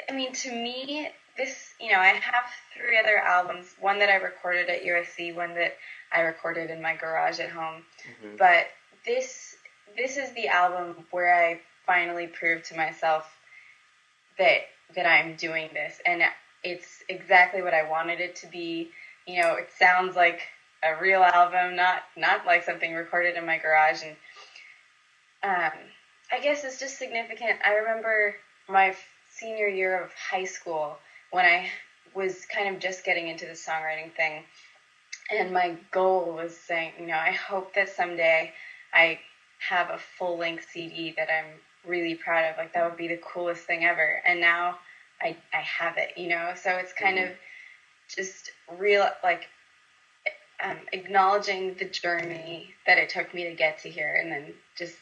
I mean, to me, I have three other albums. One that I recorded at USC, one that I recorded in my garage at home. Mm-hmm. But this is the album where I finally proved to myself that I'm doing this, and it's exactly what I wanted it to be. It sounds like a real album, not like something recorded in my garage, and I guess it's just significant. I remember my senior year of high school when I was kind of just getting into the songwriting thing, and my goal was saying, I hope that someday I have a full-length CD that I'm really proud of. Like, that would be the coolest thing ever. And now I have it, so it's kind of just real, like, acknowledging the journey that it took me to get to here, and then just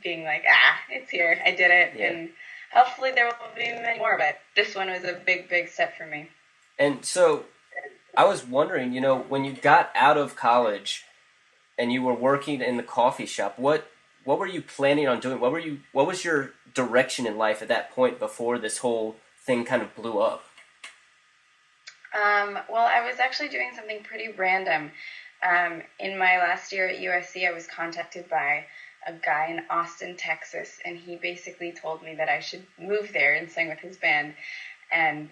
being like, it's here, I did it. Yeah. And hopefully there will be many more, but this one was a big, big step for me. And so I was wondering, when you got out of college and you were working in the coffee shop, what were you planning on doing? What was your direction in life at that point before this whole thing kind of blew up? Well, I was actually doing something pretty random. In my last year at USC, I was contacted by a guy in Austin, Texas, and he basically told me that I should move there and sing with his band. And,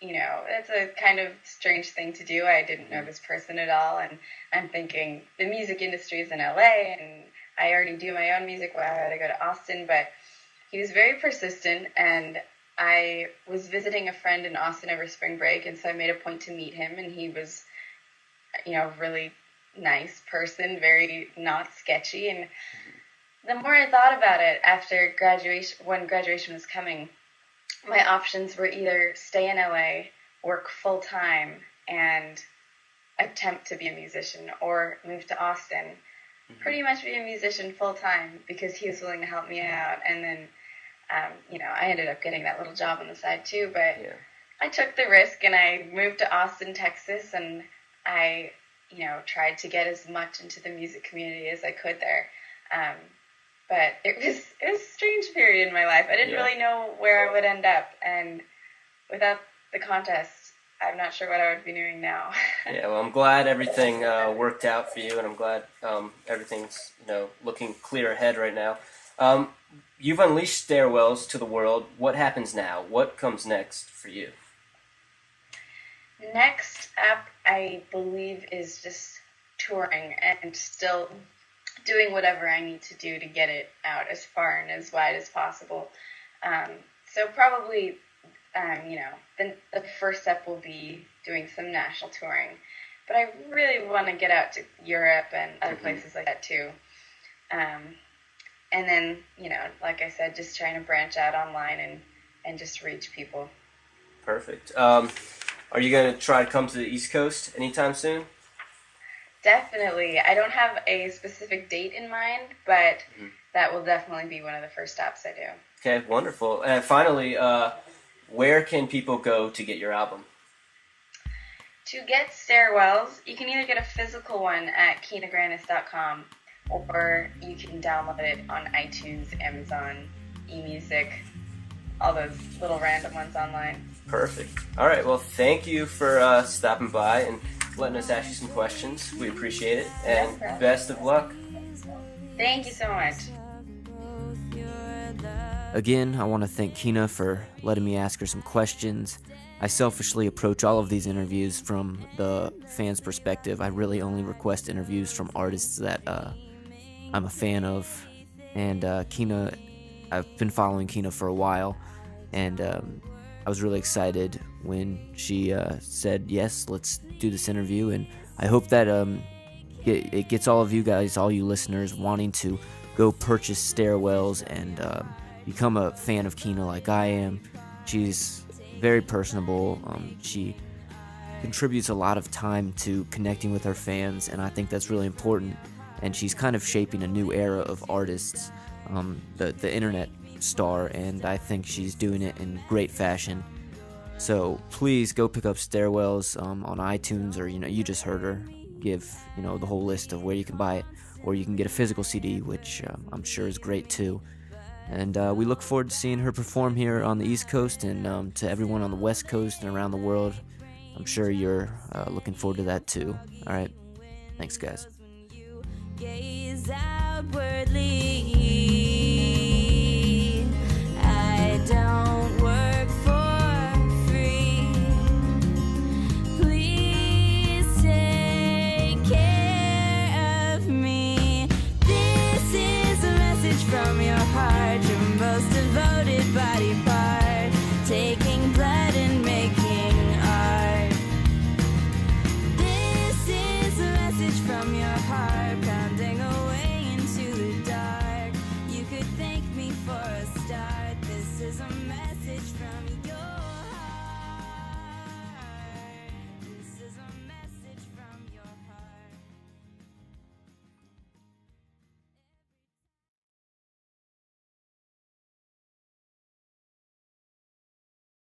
that's a kind of strange thing to do. I didn't know this person at all, and I'm thinking the music industry is in LA, and I already do my own music. Why would I go to Austin? But he was very persistent, and I was visiting a friend in Austin over spring break, and so I made a point to meet him, and he was, a really nice person, very not sketchy. And the more I thought about it after graduation, when graduation was coming, my options were either stay in LA, work full time, and attempt to be a musician, or move to Austin, pretty much be a musician full time, because he was willing to help me out. And then, I ended up getting that little job on the side too, but Yeah. I took the risk and I moved to Austin, Texas, and I, tried to get as much into the music community as I could there. But it was a strange period in my life. I didn't really know where I would end up, and without the contest, I'm not sure what I would be doing now. Yeah, well, I'm glad everything worked out for you, and I'm glad everything's looking clear ahead right now. You've unleashed Stairwells to the world. What happens now? What comes next for you? Next up, I believe, is just touring and still doing whatever I need to do to get it out as far and as wide as possible. So probably, the first step will be doing some national touring. But I really want to get out to Europe and other places like that too. And then, like I said, just trying to branch out online and just reach people. Perfect. Are you going to try to come to the East Coast anytime soon? Definitely. I don't have a specific date in mind, but that will definitely be one of the first stops I do. Okay, wonderful. And finally, where can people go to get your album? To get Stairwells, you can either get a physical one at kinagrannis.com, or you can download it on iTunes, Amazon, eMusic, all those little random ones online. Perfect. All right, well, thank you for stopping by and letting us ask you some questions. We appreciate it, and best of luck. Thank you so much. Again, I want to thank Kina for letting me ask her some questions. I selfishly approach all of these interviews from the fan's perspective. I really only request interviews from artists that I'm a fan of. And Kina, I've been following Kina for a while, and I was really excited when she said, yes, let's do this interview. And I hope that it gets all of you guys, all you listeners, wanting to go purchase Stairwells and become a fan of Kina like I am. She's very personable. She contributes a lot of time to connecting with her fans, and I think that's really important. And she's kind of shaping a new era of artists, the internet star, and I think she's doing it in great fashion. So please go pick up Stairwells on iTunes, or you just heard her give the whole list of where you can buy it, or you can get a physical CD, which I'm sure is great too. And we look forward to seeing her perform here on the East Coast, and to everyone on the West Coast and around the world. I'm sure you're looking forward to that too. All right. Thanks, guys. Gaze outwardly. I don't work for free. Please take care of me. This is a message from your heart, your most devoted body part, taking blood and making art. This is a message from your heart, pounding away into the dark. You could thank me for a start. This is a message from your